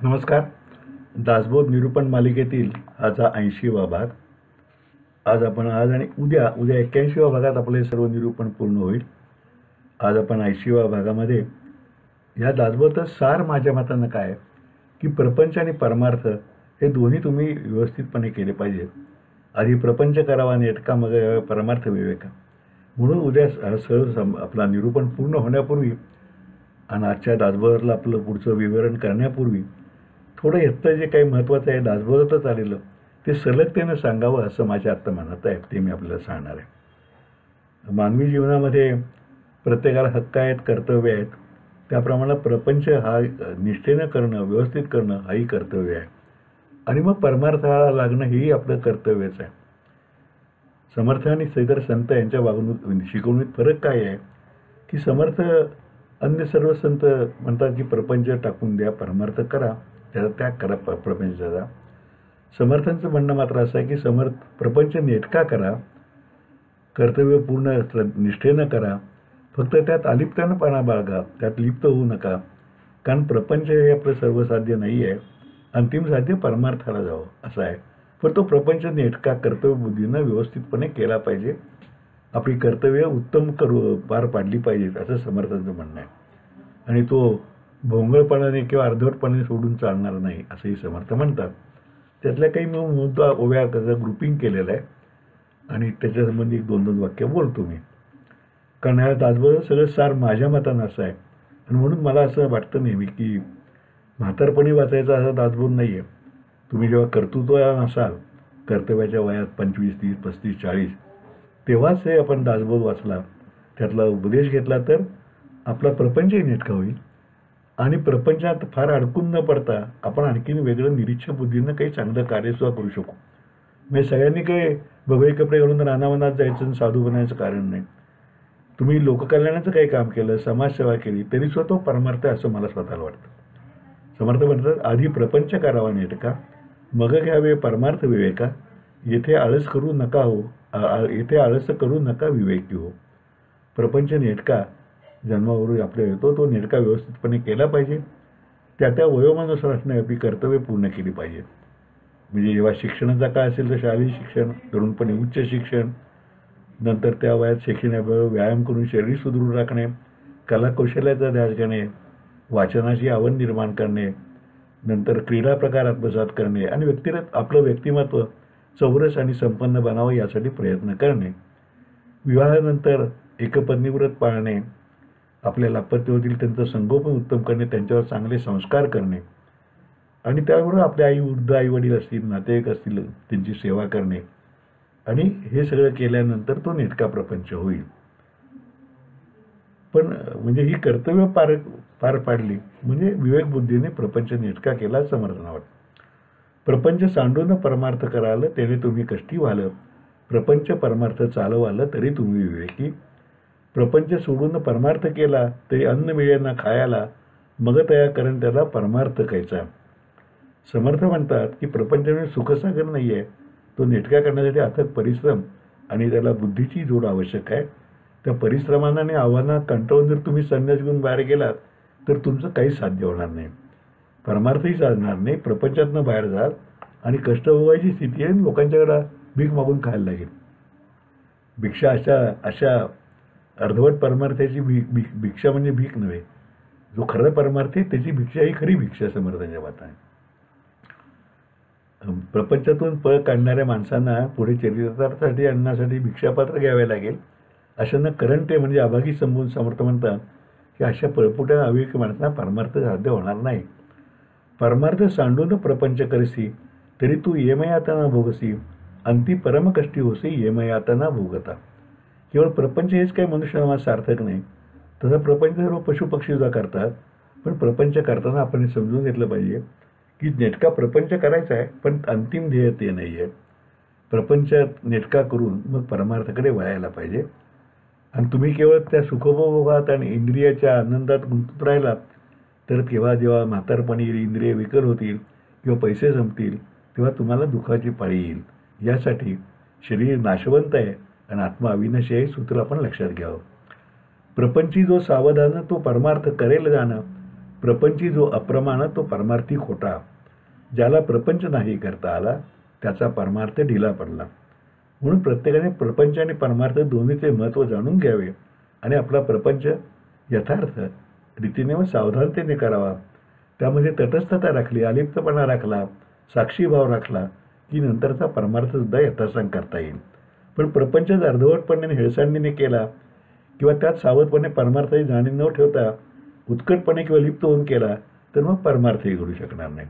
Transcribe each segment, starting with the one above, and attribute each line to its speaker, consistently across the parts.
Speaker 1: नमस्कार. दासबोध निरूपण मालिकेतील हाचा 80वा भाग. आज आणि उद्या 81व्या भागात आपले सर्व निरूपण पूर्ण होईल. आज आपण 80व्या भागामध्ये ह्या दासबोधाचं सार माझ्या मतानं काय आहे की प्रपंच आणि परमार्थ हे दोन्ही तुम्ही व्यवस्थितपणे केले पाहिजे. आधी प्रपंच करावा नेटका, मग परमार्थ विवेका. म्हणून उद्या आपला निरूपण पूर्ण होण्यापूर्वी आणि आजच्या दासबोधातलं आपलं पुढचं विवरण करण्यापूर्वी थोडं ह्याचं जे काही महत्त्वाचं आहे दासबोधातच आलेलं ते सलगतेनं सांगावं असं माझ्या आत्ता मनात आहे. ते मी आपल्याला सांगणार आहे. मानवी जीवनामध्ये प्रत्येकाला हक्क आहेत, कर्तव्य आहेत. त्याप्रमाणे प्रपंच हा निष्ठेनं करणं, व्यवस्थित करणं हाही कर्तव्य आहे. आणि मग परमार्थाला लागणं हेही आपलं कर्तव्यच आहे. समर्थ आणि इतर संत यांच्या शिकवणीत फरक काय आहे की समर्थ अन्य सर्व संत म्हणतात की प्रपंच टाकून द्या, परमार्थ करा, त्याचा त्याग करा प्रपंचाचा. समर्थांचं म्हणणं मात्र असं आहे की प्रपंच नेटका करा, कर्तव्य पूर्ण निष्ठेनं करा, फक्त त्यात अलिप्तपणा बाळगा, त्यात लिप्त होऊ नका. कारण प्रपंच हे आपलं सर्वसाध्य नाही आहे. अंतिम साध्य परमार्थाला जावं असं आहे. पण तो प्रपंच नेटका कर्तव्यबुद्धीनं व्यवस्थितपणे केला पाहिजे. आपली कर्तव्य उत्तम पार पाडली पाहिजेत असं समर्थांचं म्हणणं आहे. आणि तो भोंगळपणाने किंवा अर्धवटपणाने सोडून चालणार नाही असंही समर्थ म्हणतात. त्यातल्या काही मुद्दा ओव्या ग्रुपिंग केलेलं आहे आणि त्याच्यासंबंधी 1-2 वाक्य बोलतो मी. कारण ह्या दासबोधाचं सगळं सार माझ्या मतानं असं आहे. आणि म्हणून मला असं वाटतं नेहमी की म्हातारपणी वाचायचा असा दासबोध नाही आहे. तुम्ही जेव्हा कर्तृत्वान असाल, कर्तव्याच्या वयात 25, 30, 35, 40 तेव्हाच हे आपण दासबोध वाचला, त्यातला उपदेश घेतला तर आपला प्रपंचही नेटका होईल. आणि प्रपंचात फार अडकून न पडता आपण आणखीन वेगळं निरीच्छ बुद्धीनं काही चांगलं कार्यसुद्धा करू शकू. म्हणजे सगळ्यांनी काही भगवे कपडे घालून रानावनात जायचं आणि साधू बनायचं कारण नाही. तुम्ही लोककल्याणाचं काही काम केलं, समाजसेवा केली तरीसुद्धा तो परमार्थ असं मला स्वतःला वाटतं. समर्थ म्हणतात आधी प्रपंच करावा नेटका, मग घ्यावे परमार्थ विवेका. येथे आळस करू नका येथे आळस करू नका विवेकी हो. प्रपंच नेटका जन्मावरून आपल्या येतो, तो नेटका व्यवस्थितपणे केला पाहिजे. त्या वयोमानानुसार असणारी कर्तव्य पूर्ण केली पाहिजे. म्हणजे जेव्हा शिक्षणाचा काळ असेल तर शालेय शिक्षण, तरुणपणी उच्च शिक्षण, नंतर त्या वयात शिक्षणाबरोबर व्यायाम करून शरीर सुदृढ राखणे, कला कौशल्याचा ध्यास घेणे, वाचनाची आवड निर्माण करणे, नंतर क्रीडा प्रकार आत्मसात करणे आणि आपलं व्यक्तिमत्व चौरस आणि संपन्न बनावं यासाठी प्रयत्न करणे. विवाहानंतर एकपत्नीव्रत पाळणे, आपल्या अपत्य होतील त्यांचं संगोपन उत्तम करणे, त्यांच्यावर चांगले संस्कार करणे आणि त्याबरोबर आपल्या वृद्ध आईवडील असतील, नातेवाईक असतील त्यांची सेवा करणे. आणि हे सगळं केल्यानंतर तो नेटका प्रपंच होईल. पण म्हणजे ही कर्तव्य पार पाडली म्हणजे विवेकबुद्धीने प्रपंच नेटका केला समर्थना वाटतं. प्रपंच सांडून परमार्थ कराल त्याने तुम्ही कष्टी व्हाल, प्रपंच परमार्थ चालवाल तरी तुम्ही विवेकी. प्रपंच सोडून परमार्थ केला तरी अन्न मिळेना खायला, मग तया करण त्याला परमार्थ कायचा. समर्थ म्हणतात की प्रपंच म्हणजे सुखसागर नाही आहे. तो नेटका करण्यासाठी अथक परिश्रम आणि त्याला बुद्धीची जोड आवश्यक आहे. त्या परिश्रमानं आणि आव्हानात कंटाळून जर तुम्ही संन्यास घेऊन बाहेर गेलात तर तुमचं काहीच साध्य होणार नाही, परमार्थही साधणार नाही. प्रपंचातनं बाहेर जाल आणि कष्ट भोगायची स्थिती आहे, लोकांच्याकडं भीक मागून खायला लागेल. भिक्षा अशा अर्धवट परमार्थाची भिक्षा म्हणजे भीक नव्हे. जो खरं परमार्थ आहे त्याची भिक्षा ही खरी भिक्षा समर्थांच्या मताने. प्रपंचातून पळ काढणाऱ्या माणसांना पुढे चरितार्थासाठी अन्नासाठी भिक्षापात्र घ्यावे लागेल. अशांना करंटे म्हणजे अभागी संबोधून समर्थ म्हणतात की अशा पळपुट्या अविवेकी माणसांना परमार्थ साध्य होणार नाही. परमार्थ सांडून प्रपंच करसी तरी तू येमयातना भोगसी, अंती परमकष्टी होसी येमयातना भोगता. केवळ प्रपंच हेच काही मनुष्यनामात सार्थक नाही. तसा प्रपंच सर्व पशुपक्षी सुद्धा करतात. पण प्रपंच करताना आपण समजून घेतलं पाहिजे की नेटका प्रपंच करायचा आहे पण अंतिम ध्येय ते नाही आहे. प्रपंच नेटका करून मग परमार्थाकडे वळायला पाहिजे. आणि तुम्ही केवळ त्या सुखोपभोगात आणि इंद्रियाच्या आनंदात गुंतून राहिलात तर जेव्हा म्हातारपणी इंद्रिय विकल होतील किंवा पैसे संपतील तेव्हा तुम्हाला दुःखाची पाळी येईल. यासाठी शरीर नाशवंत आहे आणि आत्मा अविनाशी आहे सूत्र आपण लक्षात घ्यावं. प्रपंची जो सावधान तो परमार्थ करेल जाणं, प्रपंची जो अप्रमाण तो परमार्थी खोटा. ज्याला प्रपंच नाही करता आला त्याचा परमार्थ ढिला पडला. म्हणून प्रत्येकाने प्रपंच आणि परमार्थ दोन्हीचे महत्त्व जाणून घ्यावे आणि आपला प्रपंच यथार्थ रीतीने व सावधानतेने करावा. त्यामध्ये तटस्थता राखली, अलिप्तपणा राखला, साक्षीभाव राखला की नंतरचा परमार्थ सुद्धा यथासांग करता येईल. पण प्रपंच अर्धवटपणे हेळसांडीने केला किंवा त्यात सावधपणे परमार्थाची जाणीव न ठेवता उत्कटपणे किंवा लिप्त होऊन केला तर मग परमार्थही घडू शकणार नाही.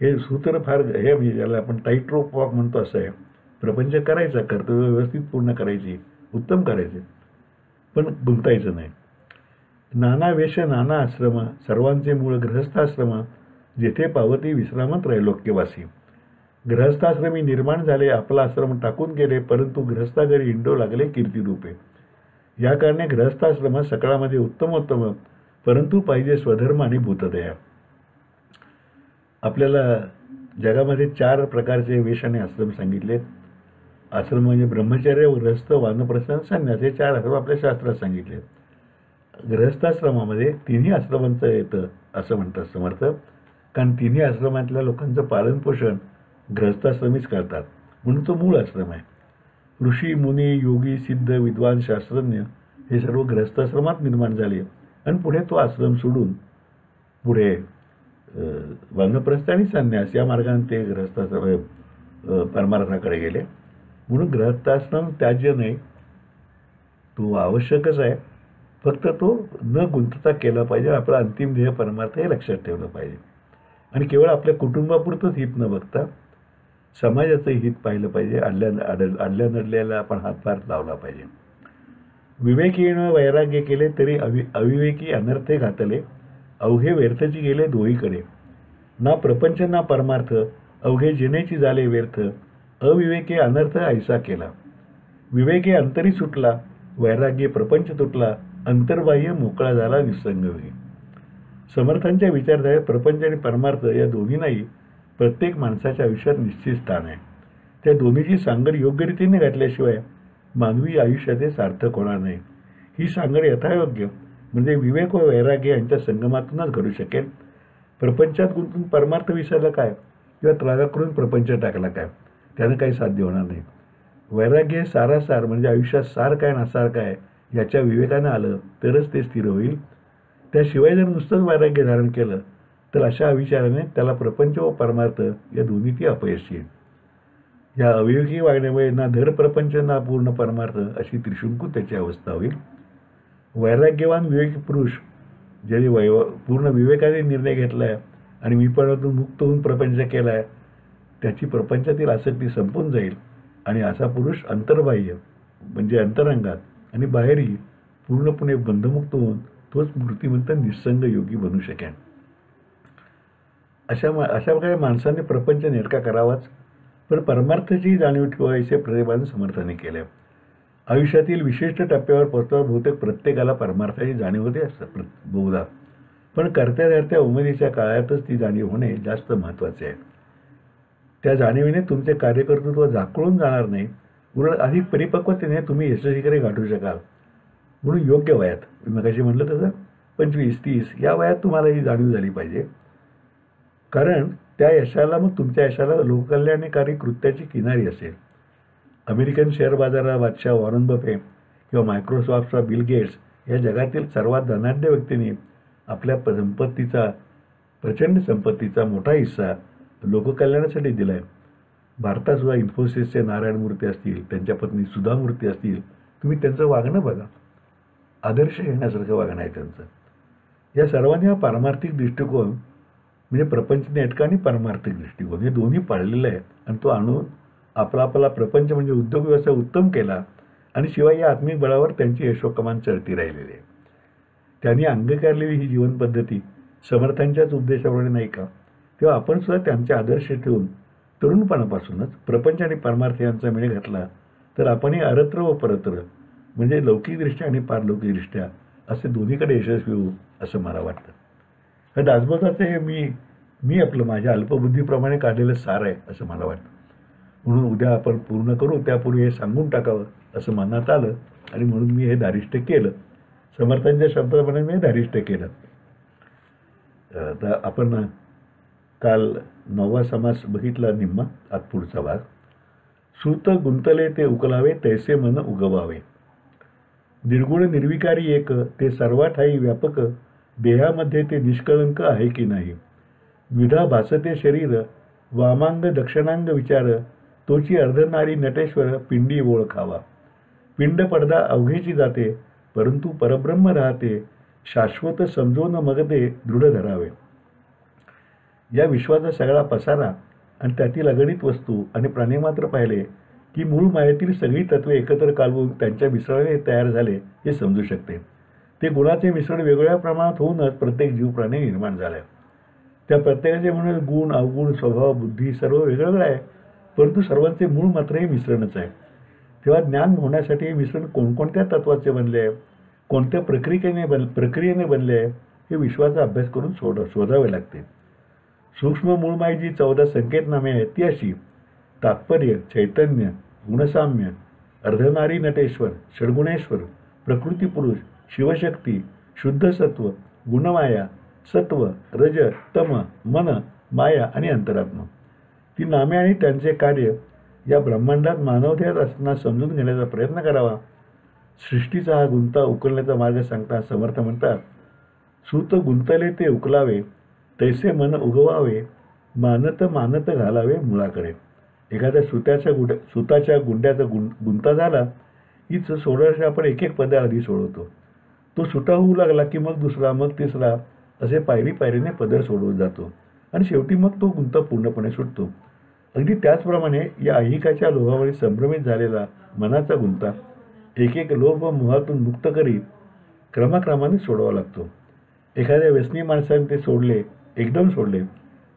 Speaker 1: हे सूत्र फार हे म्हणजे ज्याला आपण टाईट रोप वॉक म्हणतो असं आहे. प्रपंच करायचा, कर्तव्य व्यवस्थित पूर्ण करायची, उत्तम करायचे, पण गुंतायचं नाही. नाना वेश नाना आश्रम, सर्वांचे मूळ गृहस्थाश्रम, जेथे पावती विश्रामत त्रैलोक्यवासी. गृहस्थाश्रमी निर्माण झाले, आपला आश्रम टाकून गेले, परंतु गृहस्थाघरी हिंडू लागले कीर्तिरूपे. या कारणे गृहस्थाश्रम सकाळामध्ये उत्तमोत्तम, परंतु पाहिजे स्वधर्म आणि भूतदया. आपल्याला जगामध्ये 4 प्रकारचे वेश आणि आश्रम सांगितलेत. आश्रम म्हणजे ब्रह्मचर्य, गृहस्थ, वानप्रस्थ, संन्यास, हे 4 आश्रम आपल्या शास्त्रात सांगितले. गृहस्थाश्रमामध्ये तिन्ही आश्रमांचं येतं असं म्हणतात समर्थ, कारण तिन्ही आश्रमातल्या लोकांचं पालनपोषण गृहस्थाश्रमीच करतात, म्हणून तो मूळ आश्रम आहे. ऋषी, मुनी, योगी, सिद्ध, विद्वान, शास्त्रज्ञ हे सर्व गृहस्थाश्रमात निर्माण झाले आणि पुढे तो आश्रम सोडून पुढे वानप्रस्थ आणि संन्यास या मार्गाने ते गृहस्थाश्रम परमार्थाकडे गेले. म्हणून गृहस्थाश्रम त्याज्य नाही, तो आवश्यकच आहे, फक्त तो न गुंतता केला पाहिजे. आपला अंतिम ध्येय परमार्थ हे लक्षात ठेवलं पाहिजे आणि केवळ आपल्या कुटुंबापुरतंच हित न बघता समाजाचं हित पाहिलं पाहिजे. अडल्या नडल्याला आपण हातभार लावला पाहिजे. विवेकीनं वैराग्य केले तरी अविवेकी अनर्थे घातले, अवघे व्यर्थची गेले दोहीकडे. ना प्रपंच ना परमार्थ, अवघे जिनेची झाले व्यर्थ, अविवेके अनर्थ ऐसा केला. विवेके अंतरी सुटला, वैराग्य प्रपंच तुटला, अंतर्बाह्य मोकळा झाला निसंग वेळी. समर्थांच्या विचारधारेत प्रपंच आणि परमार्थ या दोन्हींनाही प्रत्येक माणसाच्या आयुष्यात निश्चित स्थान आहे. त्या दोन्हीची सांगड योग्य रीतीने घातल्याशिवाय मानवी आयुष्याचे सार्थक होणार नाही. ही सांगड यथायोग्य म्हणजे विवेक व वैराग्य यांच्या संगमातूनच घडू शकेल. प्रपंचात गुंतून परमार्थ विसरला काय किंवा त्रागा करून प्रपंच टाकला काय, त्यानं काही साध्य होणार नाही. वैराग्य सारासार म्हणजे आयुष्यात सार काय नसार काय याच्या विवेकानं आलं तरच ते स्थिर होईल. त्याशिवाय जर नुसतंच वैराग्य धारण केलं तर अशा विचाराने त्याला प्रपंच व परमार्थ या दोन्हीही अपयशी येईल. या अविवेकी वागण्यामुळे ना धर प्रपंच ना पूर्ण परमार्थ अशी त्रिशंकू त्याची अवस्था होईल. वैराग्यवान विवेकी पुरुष ज्याने पूर्ण विवेकाने निर्णय घेतला आहे आणि मीपणातून मुक्त होऊन प्रपंच केला आहे, त्याची प्रपंचातील आसक्ती संपून जाईल आणि असा पुरुष अंतर्बाह्य म्हणजे अंतरंगात आणि बाहेरही पूर्णपणे बंधमुक्त होऊन तोच मूर्तिमंत निसंग योगी बनू शकेल. अशा प्रकारे माणसाने प्रपंच नेटका करावाच, पण परमार्थाची जाणीव ठेवायचे प्रतिपादन समर्थाने केले. आयुष्यातील विशिष्ट टप्प्यावर पोहोचल्यावर बहुतेक प्रत्येकाला परमार्थाची जाणीव होते बहुधा, पण करत्या धरत्या उमेदीच्या काळातच ती जाणीव होणे जास्त महत्त्वाचे आहे. त्या जाणीवेने तुमचे कार्यकर्तृत्व झाकळून जाणार नाही, उलट अधिक परिपक्वतेने तुम्ही यशस्वीकडे गाठू शकाल. म्हणून योग्य वयात, मगाशी म्हटलं तसं 25-30 या वयात तुम्हाला ही जाणीव झाली पाहिजे, कारण त्या यशाला मग तुमच्या यशाला लोककल्याणकारी कृत्याची किनारी असेल. अमेरिकन शेअर बाजाराचा बादशाह वॉरन बफे किंवा मायक्रोसॉफ्टचा बिल गेट्स या जगातील सर्वात धनाढ्य व्यक्तींनी आपल्या प्रचंड संपत्तीचा मोठा हिस्सा लोककल्याणासाठी दिला आहे. भारतात सुद्धा इन्फोसिसचे नारायण मूर्ती असतील, त्यांच्या पत्नी सुधा मूर्ती असतील, तुम्ही त्यांचं वागणं बघा, आदर्श घेण्यासारखं वागणं आहे त्यांचं. या सर्वांनी हा पारमार्थिक दृष्टिकोन म्हणजे प्रपंच नेटका आणि पारमार्थिक दृष्टिकोन हे दोन्ही पाळलेलं आहे आणि तो आणून आपला प्रपंच म्हणजे उद्योग व्यवसाय उत्तम केला आणि शिवाय या आत्मिक बळावर त्यांची यशोकमान चढती राहिलेली आहे. त्यांनी अंगीकारलेली ही जीवनपद्धती समर्थांच्याच उद्देशाप्रमाणे नाही का, तेव्हा आपण सुद्धा त्यांचे आदर्श ठेवून तरुणपणापासूनच प्रपंच आणि परमार्थ यांचा मेळ घातला तर आपणही अरत्र व परत्र म्हणजे लौकिकदृष्ट्या आणि पारलौकिकदृष्ट्या असे दोन्हीकडे यशस्वी होऊ असं मला वाटतं. हे दासबोधाचं हे मी आपलं माझ्या अल्पबुद्धीप्रमाणे काढलेलं सार आहे असं मला वाटतं. म्हणून उद्या आपण पूर्ण करू त्यापूर्वी हे सांगून टाकावं असं मनात आलं आणि म्हणून मी हे धारिष्ट केलं. समर्थांच्या शब्दाप्रमाणे मी हे धारिष्ट केलं. तर आपण काल 9वा समास बघितला निम्मा. आज पुढचा भाग. सूत गुंतले ते उकलावे तैसे मन उगवावे. निर्गुण निर्विकारी एक ते सर्वाठाई व्यापक, देहामध्ये ते निष्कळंक आहे की नाही. द्विधा भासते शरीर, वामांग दक्षिणांग विचार, तोची अर्धनारी नटेश्वर पिंडी ओळखावा. पिंड पडदा अवघेची जाते, परंतु परब्रह्म राहते, शाश्वत समजून मग ते दृढ धरावे. या विश्वाचा सगळा पसारा आणि त्यातील अगणित वस्तू आणि प्राणीमात्र पाहिले की मूळ मायेतील सगळी तत्वे एकत्र कालवून त्यांच्या मिश्रणाने तयार झाले हे समजू शकते. ते गुणाचे मिश्रण वेगवेगळ्या प्रमाणात होऊनच प्रत्येक जीव प्राणी निर्माण झाला. त्या प्रत्येकाचे म्हणून गुण, अवगुण, स्वभाव, बुद्धी सर्व वेगवेगळं आहे, परंतु सर्वांचे मूळ मात्र हे मिश्रणच आहे. तेव्हा ज्ञान होण्यासाठी हे मिश्रण कोणकोणत्या तत्वाचे बनले आहे, कोणत्या प्रक्रियेने बनले आहे हे विश्वाचा अभ्यास करून शोधावे लागते. सूक्ष्म मूळमाई जी 14 संकेतनामे आहेत ती अशी: तात्पर्य, चैतन्य, गुणसाम्य, अर्धनारी नटेश्वर, षड्गुणेश्वर, प्रकृती पुरुष, शिवशक्ती, शुद्ध सत्व, गुणमाया, सत्व, रज, तम, मन, माया आणि अंतरात्मा. ती नामे आणि त्यांचे कार्य या ब्रह्मांडात मानवतेत असताना समजून घेण्याचा प्रयत्न करावा. सृष्टीचा हा गुंता उकलण्याचा मार्ग सांगता समर्थ म्हणतात: सूत गुंतले ते उकलावे तैसे मन उगवावे, मानत मानत घालावे मुळाकडे. एखाद्या सुताच्या गुंड्याचा गुंता झाला की सोडवण्यासाठी आपण एक एक पदर आधी सोडवतो. तो सुटा होऊ लागला की मग दुसरा, मग तिसरा, असे पायरी पायरीने पदर सोडवत जातो आणि शेवटी मग तो गुंता पूर्णपणे सुटतो. अगदी त्याचप्रमाणे या ऐहिकाच्या लोभामुळे संभ्रमित झालेला मनाचा गुंता एक एक लोभ व मोहातून मुक्त करीत क्रमाक्रमाने सोडवावा लागतो. एखाद्या व्यसनी माणसाने ते एकदम सोडले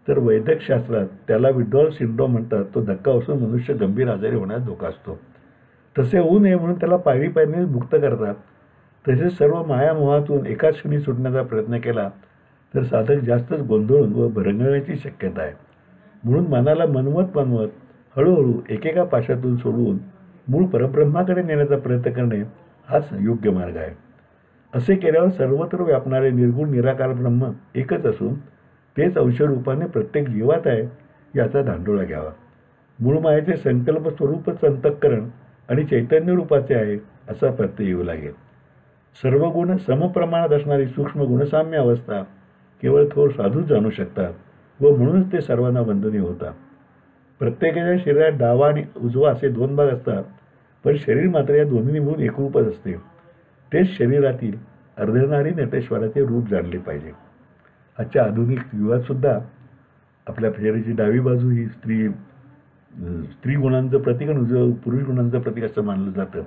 Speaker 1: तर वैद्यकशास्त्रात त्याला विड्रॉल सिंड्रोम म्हणतात. तो धक्का बसून मनुष्य गंभीर आजारी होण्यास धोका असतो. तसे होऊ नये म्हणून त्याला पायरी पायरीने मुक्त करतात. तसेच सर्व मायामोहातून एकाच क्षणी सुटण्याचा प्रयत्न केला तर साधक जास्तच गोंधळून व भरंगण्याची शक्यता आहे. म्हणून मनाला मनवत हळूहळू एकेका पाशातून सोडवून मूळ परब्रह्माकडे नेण्याचा प्रयत्न करणे हाच योग्य मार्ग आहे. असे केल्यावर सर्वत्र व्यापणारे निर्गुण निराकार ब्रह्म एकच असून तेच अंशरूपाने प्रत्येक जीवात आहे याचा धांडोळा घ्यावा. मूळ मायेचे संकल्प स्वरूपच अंतःकरण आणि चैतन्य रूपाचे आहे असा प्रत्यय येऊ लागेल. सर्व गुण समप्रमाणात असणारी सूक्ष्म गुणसाम्य अवस्था केवळ थोर साधूच जाणू शकतात व म्हणूनच ते सर्वांना वंदनीय होतात. प्रत्येकाच्या शरीरात डावा आणि उजवा असे 2 भाग असतात, पण शरीर मात्र या दोन्ही मिळून एकरूपच असते. तेच शरीरातील अर्धनारी नटेश्वराचे रूप जाणले पाहिजे. आजच्या आधुनिक युगात सुद्धा आपल्या शरीराची डावी बाजू ही स्त्री गुणांचं प्रतीक आणि उजवं पुरुष गुणांचं प्रतीक असं मानलं जातं.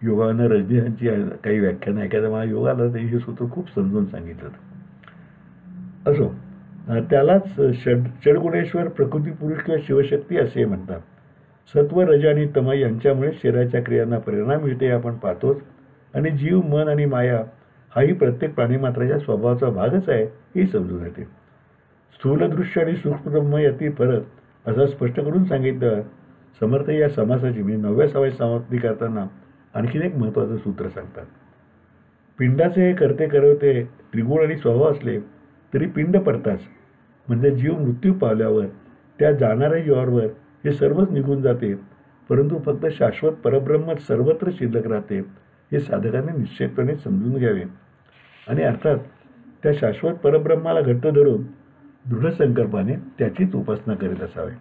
Speaker 1: योगानं रजनी यांची काही व्याख्यानं ऐकायला मला योग आला तर हे सूत्र खूप समजून सांगितलं. असो, त्यालाच षड्गुणेश्वर, प्रकृती पुरुष किंवा शिवशक्ती असे म्हणतात. सत्व, रज आणि तम यांच्यामुळे शरीराच्या क्रियांना प्रेरणा मिळते आपण पाहतोच. आणि जीव, मन आणि माया हाही प्रत्येक प्राणीमात्राच्या स्वभावाचा भागच आहे हे समजून येते. स्थूल दृश्य आणि सूक्ष्म ब्रह्म यातील फरक असा स्पष्ट करून सांगितलं. समर्थ या समासाची म्हणजे 9व्या समास समाप्ती करताना आणखीन एक महत्त्वाचं सूत्र सांगतात. पिंडाचे हे करते करवते त्रिगुण आणि स्वभाव असले तरी पिंड पडताच, म्हणजे जीव मृत्यू पावल्यावर त्या जाणाऱ्या जीवावर हे सर्वच निघून जाते, परंतु फक्त शाश्वत परब्रह्म सर्वत्र शिल्लक राहते हे साधकाने निश्चितपणे समजून घ्यावे आणि अर्थात त्या शाश्वत परब्रह्माला घट्ट धरून दृढ संकल्पाने त्याचीच उपासना करीत असावे.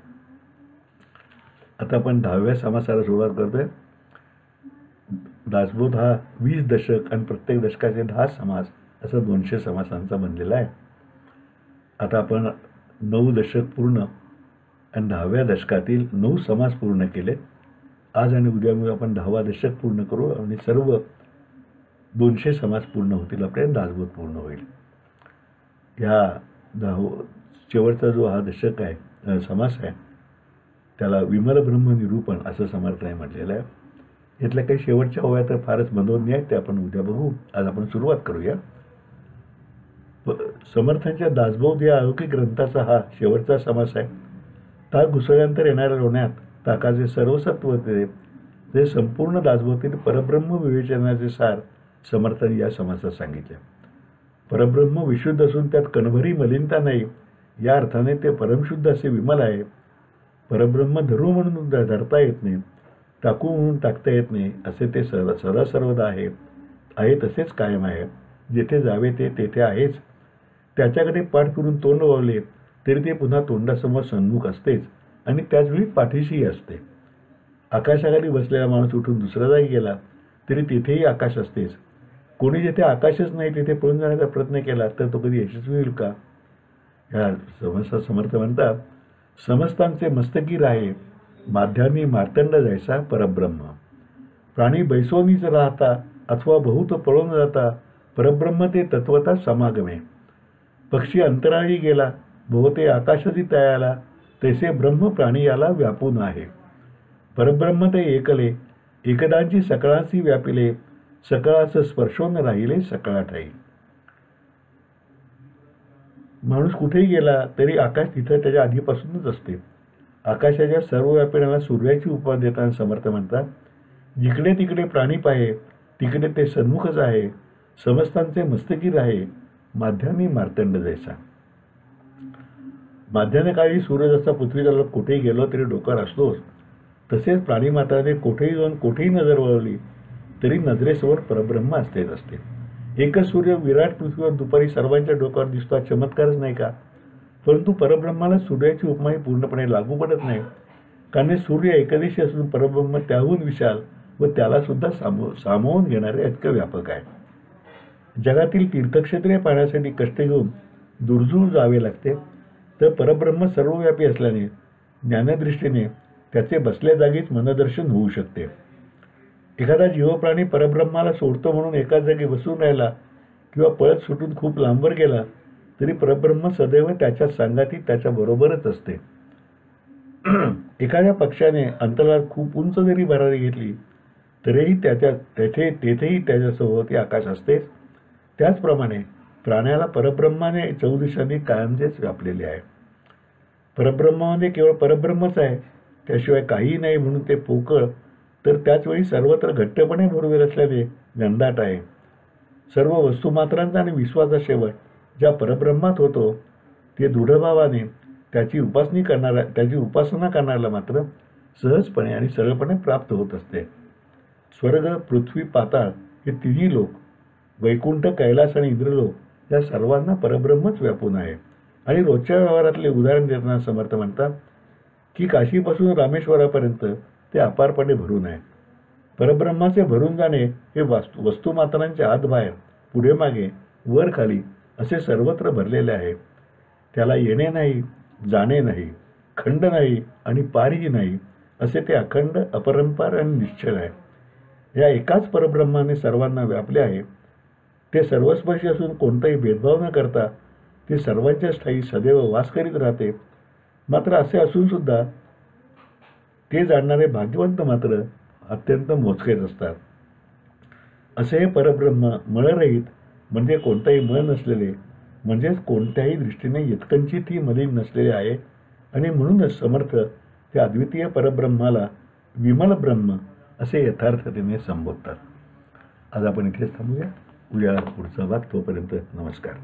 Speaker 1: आता आपण 10व्या समासाला सुरुवात करतोय. दासबोध हा 20 दशक आणि प्रत्येक दशकाचे 10 समास असा 200 समासांचा बनलेला आहे. आता आपण 9 दशक पूर्ण आणि 10व्या दशकातील 9 समास पूर्ण केले. आज आणि उद्या आपण 10वा दशक पूर्ण करू आणि सर्व 200 समास पूर्ण होतील. आपल्याला दासबोध पूर्ण होईल. ह्या शेवटचा जो हा दशक आहे, समास आहे, त्याला विमल ब्रह्म निरूपण असं समर्थाने म्हटलेलं आहे. यातल्या काही शेवटच्या ओव्या तर फारच मनोज्ञ आहेत, ते आपण उद्या बघू. आज आपण सुरुवात करूया. समर्थांच्या दासबोध या अलौकिक ग्रंथाचा हा शेवटचा समास आहे. ताक घुसळल्यानंतर येणाऱ्या लोण्यात ताकाचे सर्वसत्व ते संपूर्ण दासबोधीतील परब्रह्म विवेचनाचे सार समर्थांनी या समासात सांगितले. परब्रह्म विशुद्ध असून त्यात कणभरी मलिनता नाही, या अर्थाने ते परमशुद्ध असे विमल आहे. परब्रह्म धरू म्हणून धरता येत नाही, टाकू म्हणून टाकता येत नाही, असे ते सदा सर्वदा आहे तसेच कायम आहे. जेथे जावे ते तेथे आहेच. त्याच्याकडे पाठ करून तोंड वळले तरी ते पुन्हा तोंडासमोर सन्मुख असतेच आणि त्याचवेळी पाठीशीही असते. आकाशाखाली बसलेला माणूस उठून दुसऱ्या जागी गेला तरी तिथेही आकाश असतेच. कोणी जिथे आकाशच नाही तिथे पळून जाण्याचा प्रयत्न केला तर तो कधी यशस्वी होईल का? ह्या समर्थ म्हणतात, समस्तांचे मस्तकी राहे, माध्यान्नी मार्तंड जैसा परब्रह्म. प्राणी बैसोनीच राहता अथवा बहुत पळून जाता, परब्रह्म ते तत्वता समागमे. पक्षी अंतराळी गेला, बहुते आकाशाची तयाला, तैसे ब्रह्म प्राणी याला व्यापून आहे. परब्रह्म ते एकले, एकदांची सकळांशी व्यापिले, सकळास स्पर्शोन राहिले सकळा ठाई. माणूस कुठेही गेला तरी आकाश तिथं त्याच्या आधीपासूनच असते. आकाशाच्या सर्व व्यापिण्याला सूर्याची उपमा देताना समर्थ म्हणतात, जिकडे तिकडे प्राणी पाहे तिकडे ते सन्मुखच आहे, समस्तांचे मस्तकी राहे, माध्यान्नी मार्तंड जैसा. माध्यान्ह काळी सूर्य जसा पृथ्वीतला कुठेही गेलो तरी डोक्यावर असतोच, तसेच प्राणीमात्राने कुठेही जाऊन कुठेही नजर वळवली तरी नजरेसमोर परब्रह्म असतेच असते. एकच सूर्य विराट पृथ्वीवर दुपारी सर्वांच्या डोक्यावर दिसतो, हा चमत्कारच नाही का? परंतु परब्रह्माला सूर्याची उपमाही पूर्णपणे लागू पडत नाही, कारण सूर्य एकादशी असून परब्रह्म त्याहून विशाल व त्याला सुद्धा सामावून घेणारे इतकं व्यापक आहे. जगातील तीर्थक्षेत्रे पाहण्यासाठी कष्ट घेऊन दूरदूर जावे लागते, तर परब्रह्म सर्वव्यापी असल्याने ज्ञानदृष्टीने त्याचे बसल्या जागीच मनदर्शन होऊ शकते. एखादा जीवप्राणी परब्रह्माला सोडतो म्हणून एकाच जागी बसून राहिला किंवा पळत सुटून खूप लांबवर गेला तरी परब्रह्म सदैव त्याच्या संगाती त्याच्याबरोबरच असते. एखाद्या पक्षाने अंतराळात खूप उंच जरी भरारी घेतली तरीही तेथेही त्याच्या सभोवती आकाश असतेच. त्याचप्रमाणे प्राण्याला परब्रह्माने चौदिशांनी कायमचेच व्यापलेले आहे. परब्रह्मामध्ये केवळ परब्रह्मच आहे, त्याशिवाय काहीही नाही म्हणून ते पोकळ तर त्याचवेळी सर्वत्र घट्टपणे भरलेले असल्याने घनदाट आहे. सर्व वस्तुमात्रांचा आणि विश्वाचा शेवट ज्या परब्रह्मात होतो ते दृढभावाने त्याची उपासना करणाऱ्याला मात्र सहजपणे आणि सरळपणे प्राप्त होत असते. स्वर्ग, पृथ्वी, पाताळ हे तिन्ही लोक, वैकुंठ, कैलास आणि इंद्रलोक या सर्वांना परब्रह्मच व्यापून आहे. आणि रोजच्या व्यवहारातले उदाहरण देताना समर्थ म्हणतात की काशीपासून रामेश्वरापर्यंत ते अपारपणे भरून आहे. परब्रह्माचे भरून जाणे हे वस्तुमात्रांच्या आत बाहेर, पुढे मागे, वर खाली असे सर्वत्र भरलेले आहे. त्याला येणे नाही, जाणे नाही, खंड नाही आणि पारही नाही, असे ते अखंड, अपरंपार आणि निश्चल आहे. या एकाच परब्रह्माने सर्वांना व्यापले आहे. ते सर्वस्पर्शी असून कोणताही भेदभाव न करता ते सर्वांच्या ठायी सदैव वास करीत राहते. मात्र असे असून सुद्धा ते जाणणारे भाग्यवंत मात्र अत्यंत मोजकेच असतात. असे हे परब्रह्म मळरहित म्हणजे कोणताही मळ नसलेले, म्हणजेच कोणत्याही दृष्टीने यत्कंचितही मलिन नसलेले आहे. आणि म्हणूनच समर्थ त्या अद्वितीय परब्रह्माला विमल ब्रह्म असे यथार्थतेने संबोधतात. आज आपण इथेच थांबूया. उद्या पुढचा भाग. तोपर्यंत नमस्कार.